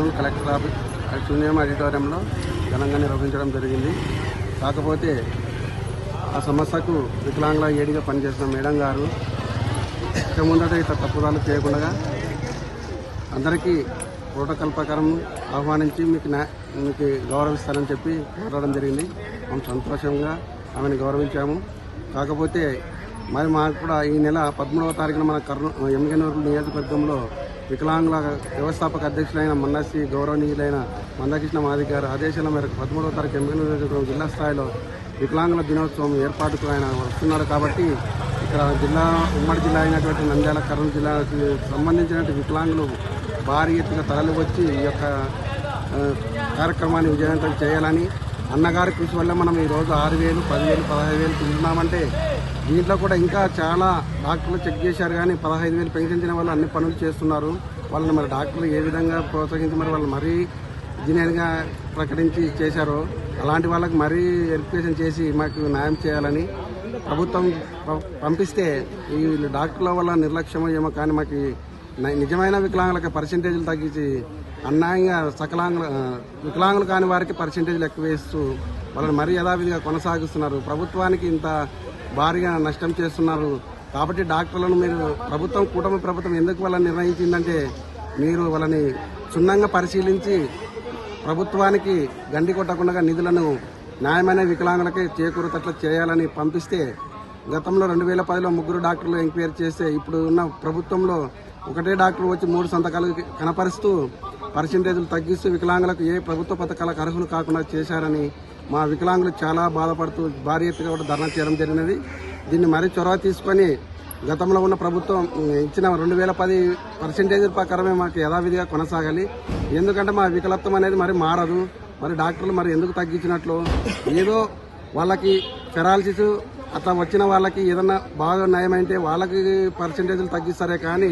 Kurnool collector office శూన్యం ఆడిటోరియంలో ఘనంగా నిర్వహించడం జరిగింది. కాకపోతే ఆ సమస్యకు వికలాంగుల ఏడిగా పనిచేసిన మేడం గారు ఇక ముందట ఇతర తప్పుదాలు చేయకుండా అందరికీ ప్రోటోకాల్ ప్రకారం ఆహ్వానించి మీకు గౌరవిస్తానని చెప్పి మాట్లాడడం జరిగింది. మేము సంతోషంగా ఆమెను గౌరవించాము. కాకపోతే మరి మాకు కూడా ఈ నెల 13వ తారీఖున మన ఎమ్మెగనూరు నియోజకవర్గంలో వికలాంగుల వ్యవస్థాపక అధ్యక్షులైన మన్నశ్రీ గౌరవనీయులైన మందకృష్ణ మాది గారు ఆదేశాల మేరకు 13వ తారీఖు ఎమ్మెగనూరు నియోజకవర్గం జిల్లా స్థాయిలో వికలాంగుల దినోత్సవం ఏర్పాటుకు ఆయన వస్తున్నారు. కాబట్టి ఇక్కడ ఉమ్మడి జిల్లా అయినటువంటి నంద్యాల కర్నూలు జిల్లాకు సంబంధించినటువంటి వికలాంగులు భారీ ఎత్తున తరలి వచ్చి ఈ యొక్క కార్యక్రమాన్ని విజయవంతం చేయాలని, అన్నగారి కృషి వల్ల మనం ఈరోజు 6,000, 10,000, 15,000 తింటున్నామంటే దీంట్లో కూడా ఇంకా చాలా డాక్టర్లు చెక్ చేశారు. కానీ 15,000 పెన్షన్చిన వాళ్ళు అన్ని పనులు చేస్తున్నారు. వాళ్ళని మరి డాక్టర్లు ఏ విధంగా ప్రోత్సహించి మరి వాళ్ళు మరీ ఇంజనీర్గా ప్రకటించి చేశారో అలాంటి వాళ్ళకి మరీ వెరిఫికేషన్ చేసి మాకు న్యాయం చేయాలని ప్రభుత్వం పంపిస్తే ఈ డాక్టర్ల వల్ల నిర్లక్ష్యమో ఏమో కానీ మాకు నిజమైన వికలాంగులకి పర్సెంటేజ్లు తగ్గించి అన్యాయంగా వికలాంగులు కాని వారికి పర్సెంటేజ్లు ఎక్కువ వేస్తూ వాళ్ళని మరీ యథావిధిగా కొనసాగిస్తున్నారు. ప్రభుత్వానికి ఇంత భారీగా నష్టం చేస్తున్నారు. కాబట్టి డాక్టర్లను మీరు కూటమి ప్రభుత్వం ఎందుకు వాళ్ళని నిర్ణయించిందంటే మీరు వాళ్ళని క్షుణ్ణంగా పరిశీలించి ప్రభుత్వానికి గండి కొట్టకుండా నిధులను న్యాయమైన వికలాంగులకి చేకూరేటట్లు చేయాలని పంపిస్తే గతంలో 2010లో 3 డాక్టర్లు ఎంక్వైరీ చేస్తే ఇప్పుడు ఉన్న ప్రభుత్వంలో ఒకటే డాక్టర్ వచ్చి 3 సంతకాలు కనపరుస్తూ పర్సెంటేజ్లు తగ్గిస్తూ వికలాంగులకు ఏ ప్రభుత్వ పథకాలకు అర్హులు కాకుండా చేశారని మా వికలాంగులు చాలా బాధపడుతూ భారీ ఎత్తుగా కూడా ధర్నా చేయడం జరిగినది. దీన్ని మరీ చొరవ తీసుకొని గతంలో ఉన్న ప్రభుత్వం ఇచ్చిన 2010 పర్సెంటేజ్ ప్రకారమే మాకు యథావిధిగా కొనసాగాలి. ఎందుకంటే మా వికలత్వం అనేది మరి మారదు. మరి డాక్టర్లు మరి ఎందుకు తగ్గించినట్లు ఏదో వాళ్ళకి పెరాలసిస్ అట్లా వచ్చిన వాళ్ళకి ఏదన్నా బాగా నయమైతే వాళ్ళకి పర్సెంటేజ్లు తగ్గిస్తారే కానీ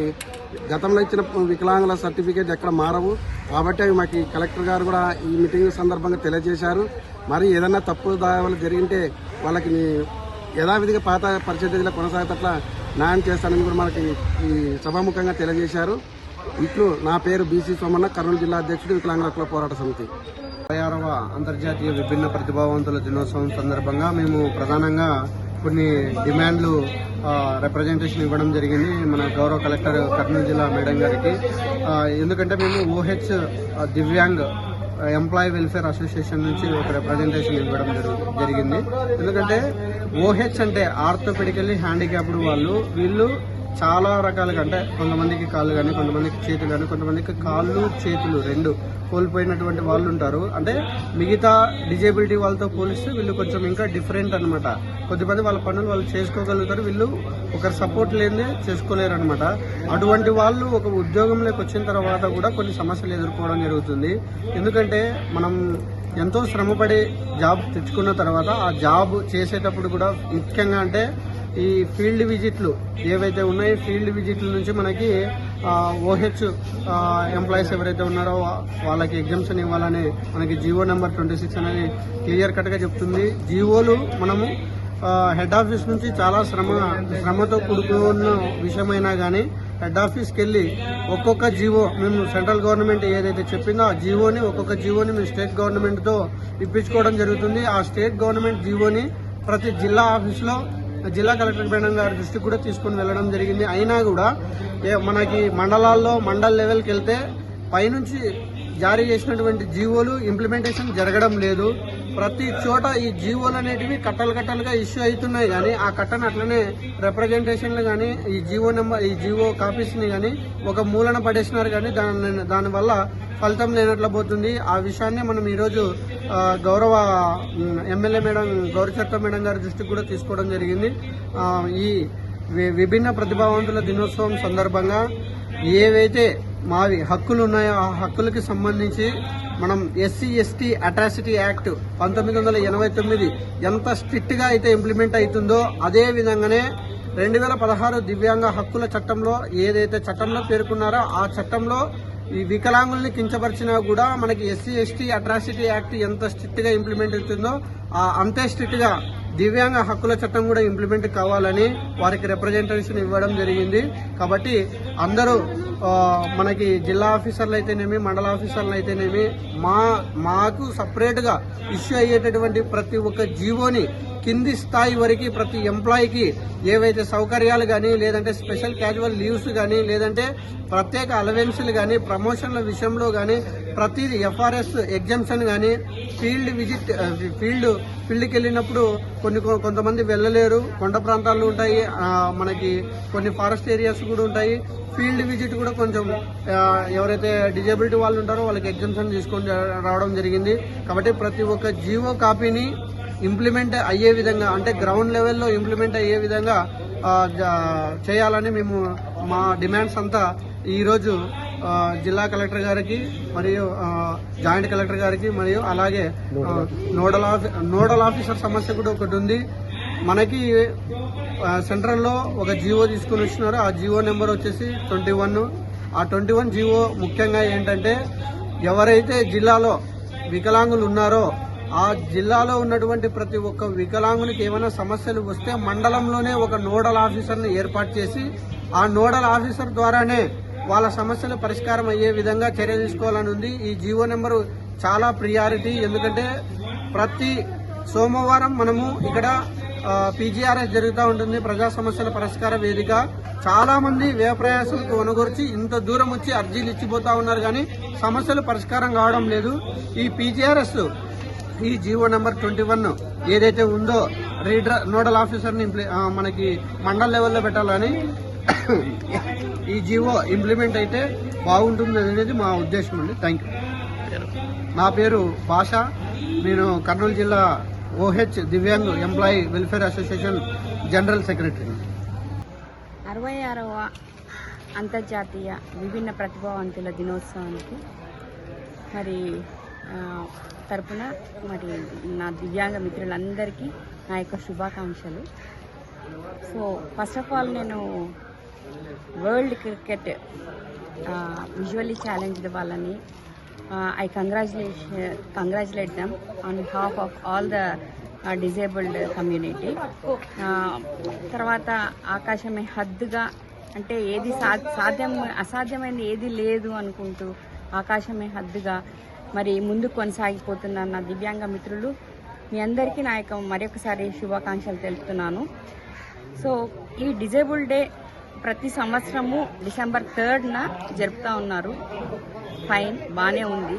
గతంలో ఇచ్చిన వికలాంగుల సర్టిఫికేట్ ఎక్కడ మారవు. కాబట్టి అవి మాకు కలెక్టర్ గారు కూడా ఈ మీటింగ్ సందర్భంగా తెలియజేశారు. మరి ఏదన్నా తప్పు దావాలు జరిగింటే వాళ్ళకి యథావిధిగా పాత పర్సెంటేజ్లో కొనసాగేటట్ల న్యాయం చేస్తానని కూడా మనకి ఈ సభాముఖంగా తెలియజేశారు. ఇట్లు నా పేరు బీసీ సోమన్న, కర్నూలు జిల్లా అధ్యక్షుడు, వికలాంగుల హక్కుల పోరాట సమితి. 56వ అంతర్జాతీయ విభిన్న ప్రతిభావంతుల దినోత్సవం సందర్భంగా మేము ప్రధానంగా కొన్ని డిమాండ్లు రిప్రజెంటేషన్ ఇవ్వడం జరిగింది మన గౌరవ కలెక్టర్ కర్నూలు జిల్లా మేడం గారికి. ఎందుకంటే మేము OH Divyang employee welfare association నుంచి ఒక రిప్రజెంటేషన్ ఇవ్వడం జరిగింది. ఎందుకంటే OH అంటే ఆర్థోపెడికల్లీ హ్యాండిక్యాప్డ్ వీళ్ళు చాలా రకాలుగా, అంటే కొంతమందికి కాళ్ళు కానీ, కొంతమందికి చేతులు కానీ, కొంతమందికి కాళ్ళు చేతులు 2 కోల్పోయినటువంటి వాళ్ళు ఉంటారు. అంటే మిగతా డిజేబిలిటీ వాళ్ళతో పోలిస్తే వీళ్ళు కొంచెం ఇంకా డిఫరెంట్ అనమాట. కొద్దిమంది వాళ్ళ పనులు వాళ్ళు చేసుకోగలుగుతారు, వీళ్ళు ఒకరి సపోర్ట్ లేనిదే చేసుకోలేరు అనమాట. అటువంటి వాళ్ళు ఒక ఉద్యోగంలోకి వచ్చిన తర్వాత కూడా కొన్ని సమస్యలు ఎదుర్కోవడం జరుగుతుంది. ఎందుకంటే మనం ఎంతో శ్రమపడి జాబ్ తెచ్చుకున్న తర్వాత ఆ జాబ్ చేసేటప్పుడు కూడా ముఖ్యంగా అంటే ఈ ఫీల్డ్ విజిట్లు ఏవైతే ఉన్నాయో ఫీల్డ్ విజిట్ల నుంచి మనకి OH ఎంప్లాయీస్ ఎవరైతే ఉన్నారో వాళ్ళకి ఎగ్జామ్షన్ ఇవ్వాలని మనకి జీవో నెంబర్ 26 అనేది క్లియర్ కట్గా చెప్తుంది. జీవోలు మనము హెడ్ ఆఫీస్ నుంచి చాలా శ్రమతో కూడుకున్న విషయమైనా కానీ హెడ్ ఆఫీస్కి వెళ్ళి ఒక్కొక్క జీవో మేము సెంట్రల్ గవర్నమెంట్ ఏదైతే చెప్పిందో ఆ ఒక్కొక్క జీవోని మేము స్టేట్ గవర్నమెంట్తో ఇప్పించుకోవడం జరుగుతుంది. ఆ స్టేట్ గవర్నమెంట్ జీవోని ప్రతి జిల్లా ఆఫీస్లో జిల్లా కలెక్టర్ మేడం గారి దృష్టికి కూడా తీసుకుని వెళ్ళడం జరిగింది. అయినా కూడా మనకి మండలాల్లో మండల్ లెవెల్కి వెళ్తే పైనుంచి జారీ చేసినటువంటి జీవోలు ఇంప్లిమెంటేషన్ జరగడం లేదు. ప్రతి చోట ఈ జీవోలు అనేటివి కట్టలుగా ఇష్యూ అవుతున్నాయి కానీ ఆ కట్టను అట్లనే రిప్రజెంటేషన్లు కానీ ఈ జీవో కాపీస్ని కానీ ఒక మూలన పడేసినారు కానీ దానివల్ల ఫలితం లేనట్లు పోతుంది. ఆ విషయాన్ని మనం ఈరోజు గౌరవ ఎమ్మెల్యే మేడం గౌరచర్త మేడం గారి దృష్టికి కూడా తీసుకోవడం జరిగింది. ఈ విభిన్న ప్రతిభావంతుల దినోత్సవం సందర్భంగా ఏవైతే మావి హక్కులు ఉన్నాయో ఆ హక్కులకి సంబంధించి మనం SC/ST అట్రాసిటీ యాక్ట్ 1989 ఎంత స్ట్రిక్ట్ గా అయితే ఇంప్లిమెంట్ అవుతుందో అదే విధంగానే 2016 దివ్యాంగ హక్కుల చట్టంలో ఏదైతే చట్టంలో పేర్కొన్నారో ఆ చట్టంలో ఈ వికలాంగుల్ని కించపరిచినా కూడా మనకి SC/ST అట్రాసిటీ యాక్ట్ ఎంత స్ట్రిక్ట్ గా ఇంప్లిమెంట్ అవుతుందో అంతే స్ట్రిక్ట్ గా దివ్యాంగ హక్కుల చట్టం కూడా ఇంప్లిమెంట్ కావాలని వారికి రిప్రజెంటేషన్ ఇవ్వడం జరిగింది. కాబట్టి అందరూ మనకి జిల్లా ఆఫీసర్లు అయితేనేమి, మండల ఆఫీసర్లు అయితేనేమి మాకు సపరేట్గా ఇష్యూ అయ్యేటటువంటి ప్రతి ఒక్క జీవోని కింది స్థాయి వరకు ప్రతి ఎంప్లాయీకి ఏవైతే సౌకర్యాలు కానీ, లేదంటే స్పెషల్ క్యాజువల్ లీవ్స్ కానీ, లేదంటే ప్రత్యేక అలవెన్స్లు కానీ, ప్రమోషన్ల విషయంలో కానీ ప్రతిదీ ఎఫ్ఆర్ఎస్ ఎగ్జామ్షన్ కానీ, ఫీల్డ్కి వెళ్ళినప్పుడు కొంతమంది వెళ్ళలేరు, కొండ ప్రాంతాలు ఉంటాయి, మనకి కొన్ని ఫారెస్ట్ ఏరియాస్ కూడా ఉంటాయి. ఫీల్డ్ విజిట్ కూడా కొంచెం ఎవరైతే డిజేబిలిటీ వాళ్ళు ఉంటారో వాళ్ళకి ఎగ్జామ్షన్ తీసుకొని రావడం జరిగింది. కాబట్టి ప్రతి ఒక్క జీవో కాపీని ఇంప్లిమెంట్ అయ్యే విధంగా, అంటే గ్రౌండ్ లెవెల్లో ఇంప్లిమెంట్ అయ్యే విధంగా చేయాలని మేము మా డిమాండ్స్ అంతా ఈరోజు జిల్లా కలెక్టర్ గారికి మరియు జాయింట్ కలెక్టర్ గారికి మరియు అలాగే నోడల్ ఆఫీసర్ సమస్య కూడా ఒకటి ఉంది. మనకి సెంట్రల్లో ఒక జీవో తీసుకుని వచ్చినారు. ఆ జీవో నెంబర్ వచ్చేసి 21. ఆ 21 జీవో ముఖ్యంగా ఏంటంటే, ఎవరైతే జిల్లాలో వికలాంగులు ఉన్నారో ఆ జిల్లాలో ఉన్నటువంటి ప్రతి ఒక్క వికలాంగునికి ఏమైనా సమస్యలు వస్తే మండలంలోనే ఒక నోడల్ ఆఫీసర్ని ఏర్పాటు చేసి ఆ నోడల్ ఆఫీసర్ ద్వారానే వాళ్ళ సమస్యలు పరిష్కారం అయ్యే విధంగా చర్య తీసుకోవాలని ఉంది. ఈ జీవో నెంబరు చాలా ప్రియారిటీ. ఎందుకంటే ప్రతి సోమవారం మనము ఇక్కడ పీజీఆర్ఎస్ జరుగుతూ ఉంటుంది, ప్రజా సమస్యల పరిష్కార వేదిక. చాలా మంది వ్యయ ప్రయాసాలకు వనగొరిచి ఇంత దూరం వచ్చి అర్జీలు ఇచ్చిపోతా ఉన్నారు, కానీ సమస్యలు పరిష్కారం కావడం లేదు. ఈ పీజీఆర్ఎస్ ఈ జీవో నెంబర్ 21 ఏదైతే ఉందో నోడల్ ఆఫీసర్ని మనకి మండల లెవెల్లో పెట్టాలని ఈ జీవో ఇంప్లిమెంట్ అయితే బాగుంటుంది అనేది మా ఉద్దేశం అండి. Thank you. నా పేరు భాష. నేను కర్నూలు జిల్లా OH Divyang employee welfare association general secretary. 66వ అంతర్జాతీయ విభిన్న ప్రతిభావంతుల దినోత్సవానికి మరి తరపున మరి నా దివ్యాంగ మిత్రులందరికీ నా యొక్క శుభాకాంక్షలు. సో ఫస్ట్ ఆఫ్ ఆల్ నేను వరల్డ్ క్రికెట్ విజువల్లీ ఛాలెంజ్డ్ వాళ్ళని I congratulate them on behalf of all the disabled community. తర్వాత ఆకాశమే హద్దుగా, అంటే ఏది అసాధ్యమైనది ఏది లేదు అనుకుంటూ ఆకాశమే హద్దుగా మరి ముందు కొనసాగిపోతున్న నా దివ్యాంగ మిత్రులు మీ అందరికీ నా యొక్క మరొకసారి శుభాకాంక్షలు తెలుపుతున్నాను. సో ఈ డిజేబుల్ డే ప్రతి సంవత్సరము December 3rd జరుపుతూ ఉన్నారు. ఫైన్, బాగానే ఉంది.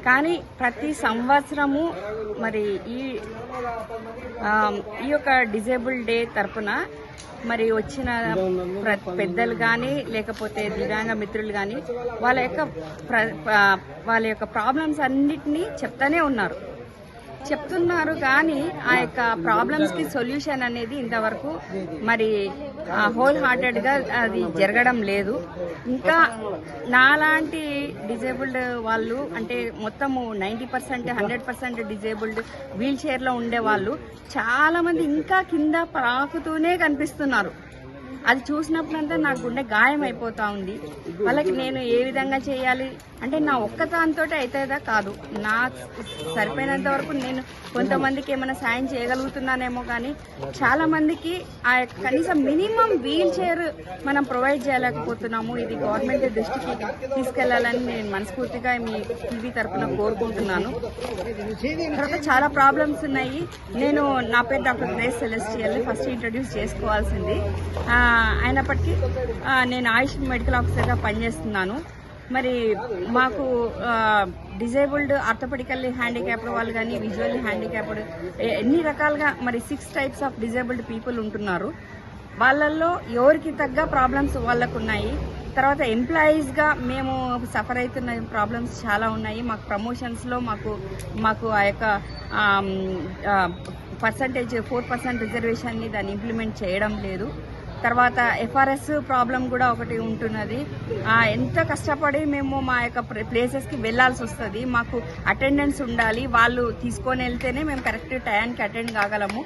కానీ ప్రతి సంవత్సరము మరి ఈ యొక్క డిజేబుల్ డే తరపున మరి వచ్చిన పెద్దలు కానీ లేకపోతే దివ్యాంగ మిత్రులు కానీ వాళ్ళ యొక్క ప్రాబ్లమ్స్ అన్నిటినీ చెప్తున్నారు కానీ ఆ యొక్క ప్రాబ్లమ్స్కి సొల్యూషన్ అనేది ఇంతవరకు మరి హోల్ హార్టెడ్గా అది జరగడం లేదు. ఇంకా నాలాంటి డిజేబుల్డ్ వాళ్ళు, అంటే మొత్తము 90% 100% డిజేబుల్డ్ వీల్ చైర్లో ఉండే వాళ్ళు చాలామంది ఇంకా కింద ప్రాకుతూనే కనిపిస్తున్నారు. అది చూసినప్పుడంతా నా గుండె గాయం అయిపోతా ఉంది. వాళ్ళకి నేను ఏ విధంగా చేయాలి అంటే నా ఒక్కదాంతో అవుతుందా కాదు, నా సరిపోయినంత వరకు నేను కొంతమందికి ఏమైనా సాయం చేయగలుగుతున్నానేమో, కానీ చాలా మందికి ఆ కనీసం మినిమం వీల్ చైర్ మనం ప్రొవైడ్ చేయలేకపోతున్నాము. ఇది గవర్నమెంట్ దృష్టికి తీసుకెళ్లాలని నేను మనస్ఫూర్తిగా మీ టీవీ తరఫున కోరుకుంటున్నాను. తర్వాత చాలా ప్రాబ్లమ్స్ ఉన్నాయి. నేను నా పేరు doctor grace celestial, first introduce చేసుకోవాల్సింది. అయినప్పటికీ నేను ఆయుష్ మెడికల్ ఆఫీసర్గా పనిచేస్తున్నాను. మరి మాకు డిజేబుల్డ్ ఆర్థోపెడికల్లీ హ్యాండిక్యాప్డ్ వాళ్ళు కానీ విజువల్లీ హ్యాండిక్యాప్డ్ ఎన్ని రకాలుగా మరి 6 types ఆఫ్ డిజేబుల్డ్ పీపుల్ ఉంటున్నారు. వాళ్ళల్లో ఎవరికి తగ్గ ప్రాబ్లమ్స్ వాళ్ళకు ఉన్నాయి. తర్వాత ఎంప్లాయీస్గా మేము సఫర్ అవుతున్న ప్రాబ్లమ్స్ చాలా ఉన్నాయి. మాకు ప్రమోషన్స్లో మాకు ఆ యొక్క పర్సంటేజ్ 4% రిజర్వేషన్ని దాన్ని ఇంప్లిమెంట్ చేయడం లేదు. తర్వాత ఎఫ్ఆర్ఎస్ ప్రాబ్లం కూడా ఒకటి ఉంటున్నది. ఎంత కష్టపడి మేము మా యొక్క ప్లేసెస్కి వెళ్లాల్సి వస్తుంది. మాకు అటెండెన్స్ ఉండాలి, వాళ్ళు తీసుకొని వెళ్తేనే మేము కరెక్ట్ టైంకి అటెండ్ కాగలము.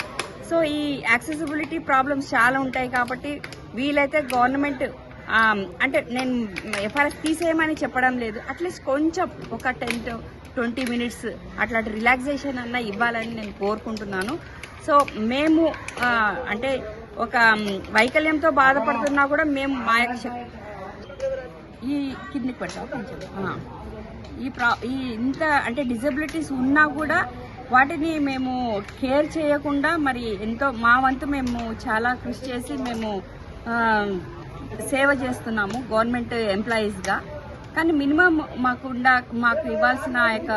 సో ఈ యాక్సెసిబిలిటీ ప్రాబ్లమ్స్ చాలా ఉంటాయి. కాబట్టి వీలైతే గవర్నమెంట్ అంటే నేను ఎఫ్ఆర్ఎస్ తీసేయమని చెప్పడం లేదు, అట్లీస్ట్ కొంచెం ఒక 10 to 20 minutes అట్లాంటి రిలాక్సేషన్ అన్న ఇవ్వాలని నేను కోరుకుంటున్నాను. సో మేము అంటే ఒక వైకల్యంతో బాధపడుతున్నా కూడా మేము మా యొక్క ఈ కిందికి పడతాం కొంచెం ఈ ఇంత అంటే డిజబిలిటీస్ ఉన్నా కూడా వాటిని మేము కేర్ చేయకుండా మరి ఎంతో మా వంతు మేము చాలా కృషి చేసి మేము సేవ చేస్తున్నాము గవర్నమెంట్ ఎంప్లాయీస్గా. కానీ మినిమం మాకు ఇవ్వాల్సిన యొక్క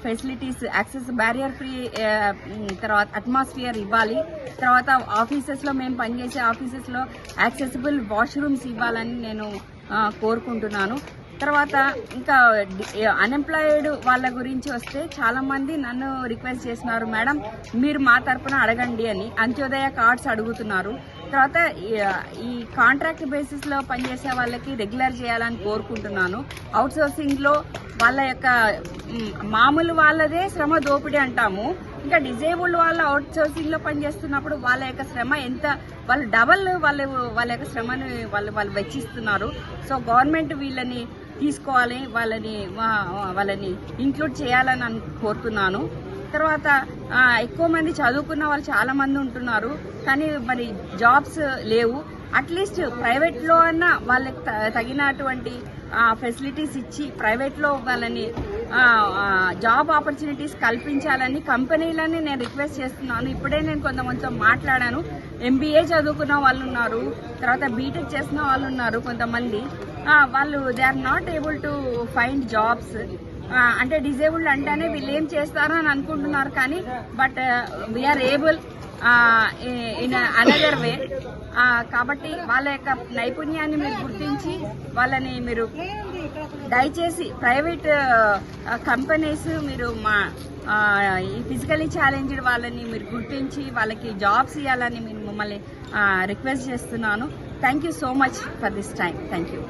ఫెసిలిటీస్ యాక్సెస్ బ్యారియర్ ఫ్రీ, తర్వాత అట్మాస్ఫియర్ ఇవ్వాలి, తర్వాత ఆఫీసెస్లో మేము పనిచేసే ఆఫీసెస్లో యాక్సెసిబుల్ వాష్రూమ్స్ ఇవ్వాలని నేను కోరుకుంటున్నాను. తర్వాత ఇంకా అన్ఎంప్లాయిడ్ వాళ్ళ గురించి వస్తే చాలా మంది నన్ను రిక్వెస్ట్ చేస్తున్నారు, మేడం మీరు మా తరపున అడగండి అని. అంత్యోదయ కార్డ్స్ అడుగుతున్నారు. తర్వాత ఈ కాంట్రాక్ట్ బేసిస్ లో పనిచేసే వాళ్ళకి రెగ్యులర్ చేయాలని కోరుకుంటున్నాను. అవుట్ సోర్సింగ్ లో వాళ్ళ యొక్క మామూలు వాళ్ళదే శ్రమ దోపిడీ అంటాము, ఇంకా డిజేబుల్డ్ వాళ్ళ అవుట్ సోర్సింగ్ లో పనిచేస్తున్నప్పుడు వాళ్ళ యొక్క శ్రమ ఎంత, వాళ్ళు డబల్ వాళ్ళ యొక్క శ్రమను వాళ్ళు వెచ్చిస్తున్నారు. సో గవర్నమెంట్ వీళ్ళని తీసుకోవాలి, వాళ్ళని ఇంక్లూడ్ చేయాలని కోరుతున్నాను. తర్వాత ఎక్కువ మంది చదువుకున్న వాళ్ళు చాలా మంది ఉంటున్నారు, కానీ మరి జాబ్స్ లేవు. అట్లీస్ట్ ప్రైవేట్లో అన్న వాళ్ళకి తగినటువంటి ఫెసిలిటీస్ ఇచ్చి ప్రైవేట్లో వాళ్ళని జాబ్ ఆపర్చునిటీస్ కల్పించాలని కంపెనీలని నేను రిక్వెస్ట్ చేస్తున్నాను. ఇప్పుడే నేను కొంతమందితో మాట్లాడాను. MBA చదువుకున్న వాళ్ళు ఉన్నారు, తర్వాత బీటెక్ చేసిన వాళ్ళు ఉన్నారు. కొంతమంది వాళ్ళు they are not able to find jobs. అంటే డిజేబుల్డ్ అంటేనే వీళ్ళు ఏం చేస్తారో అని అనుకుంటున్నారు, కానీ but we are able in another way. కాబట్టి వాళ్ళ యొక్క నైపుణ్యాన్ని మీరు గుర్తించి వాళ్ళని మీరు దయచేసి ప్రైవేట్ కంపెనీస్ మీరు మా ఈ ఫిజికలీ ఛాలెంజ్డ్ వాళ్ళని మీరు గుర్తించి వాళ్ళకి జాబ్స్ ఇవ్వాలని నేను మిమ్మల్ని రిక్వెస్ట్ చేస్తున్నాను. Thank you so much for this time. Thank you.